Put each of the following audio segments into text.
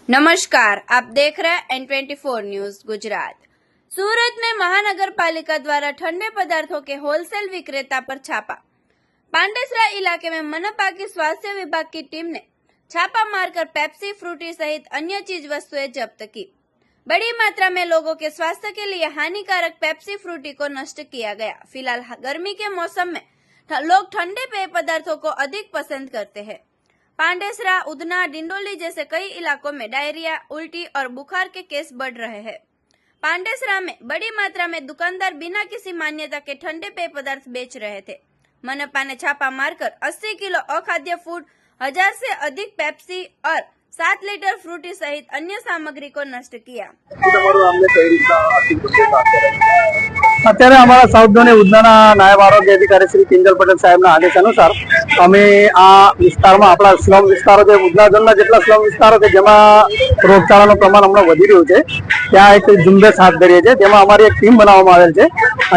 नमस्कार, आप देख रहे हैं N24 न्यूज गुजरात। सूरत में महानगर पालिका द्वारा ठंडे पदार्थों के होलसेल विक्रेता पर छापा। पांडेसरा इलाके में मनपा की स्वास्थ्य विभाग की टीम ने छापा मारकर पेप्सी, फ्रूटी सहित अन्य चीज वस्तुएं जब्त की। बड़ी मात्रा में लोगों के स्वास्थ्य के लिए हानिकारक पेप्सी, फ्रूटी को नष्ट किया गया। फिलहाल गर्मी के मौसम में लोग ठंडे पेय पदार्थों को अधिक पसंद करते हैं। पांडेसरा, उधना, डिंडोली जैसे कई इलाकों में डायरिया, उल्टी और बुखार के केस बढ़ रहे हैं। पांडेसरा में बड़ी मात्रा में दुकानदार बिना किसी मान्यता के ठंडे पेय पदार्थ बेच रहे थे। मनपा ने छापा मारकर 80 किलो अखाद्य फूड, 1000 से अधिक पेप्सी और 7 लीटर फ्रूटी सहित अन्य सामग्री को नष्ट किया। અત્યારે અમારા સાઉથ ઝોન ઉધનાના નાયબ આરોગ્ય અધિકારી શ્રી કિંજલ પટેલ સાહેબના આદેશ અનુસાર અમે આ વિસ્તારમાં આપણા સ્લમ વિસ્તારો છે, ઉધના ઝોનના જેટલા સ્લમ વિસ્તારો છે જેમાં રોગચાળાનું પ્રમાણ હમણાં વધી રહ્યું છે, ત્યાં એક ઝુંબેશ હાથ ધરીએ છીએ, જેમાં અમારી એક ટીમ બનાવવામાં આવેલ છે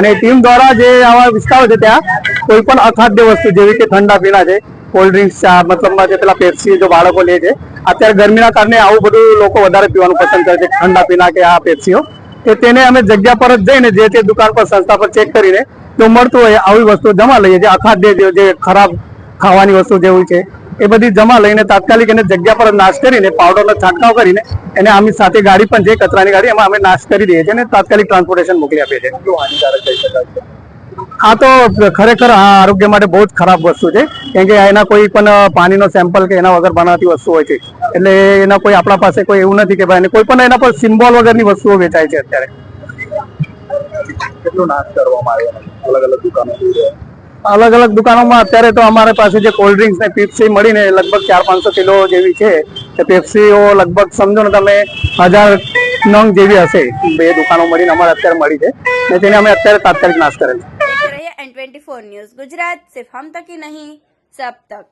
અને ટીમ દ્વારા જે આવા વિસ્તારો છે ત્યાં કોઈ પણ અખાદ્ય વસ્તુ જેવી કે ઠંડા પીણા છે, કોલ્ડ ડ્રિંક્સ, ચા, મતલબમાં જે પેલા પેપ્સી જો બાળકો લે છે, અત્યારે ગરમીના કારણે આવું બધું લોકો વધારે પીવાનું પસંદ કરે છે, ઠંડા પીણા કે આ પેપ્સીઓ, કે તેને અમે જગ્યા પર જ જઈને જે તે દુકાન પર સંસ્થા પર ચેક કરીને જો મળતું હોય આવી વસ્તુ જમા લઈએ છીએ। અખાદ્ય જે ખરાબ ખાવાની વસ્તુ જેવું છે એ બધી જમા લઈને તાત્કાલિક એને જગ્યા પર નાશ કરીને પાવડરનો છંટકાવ કરીને એને આમની સાથે ગાડી પણ છે, કચરાની ગાડી, એમાં અમે નાશ કરી દઈએ છીએ અને તાત્કાલિક ટ્રાન્સપોર્ટેશન મોકલી આપીએ છીએ। આ તો ખરેખર આરોગ્ય માટે બહુ જ ખરાબ વસ્તુ છે, કેમ કે એના કોઈ પણ પાણીનો સેમ્પલ કે એના વગર બનાવતી વસ્તુ હોય છે, એટલે એના કોઈ આપણા પાસે કોઈ એવું નથી કે ભાઈ કોઈ પણ એના પર સિમ્બોલ વગરની વસ્તુઓ વેચાય છે। અત્યારે કેટલો નાશ કરવામાં આવ્યો અલગ અલગ દુકાનોમાં। અત્યારે તો અમારી પાસે જે કોલ્ડ ડ્રિંક્સ ને પેપ્સી મળીને લગભગ 400-500 કિલો જેવી છે, પેપ્સીઓ લગભગ સમજો ને તમે 1000 નંગ જેવી હશે, બે દુકાનો મળીને અમારે અત્યારે મળી છે ને તેને અમે અત્યારે તાત્કાલિક નાશ કરેલ છે। N24 न्यूज गुजरात, सिर्फ हम तक ही नहीं सब तक।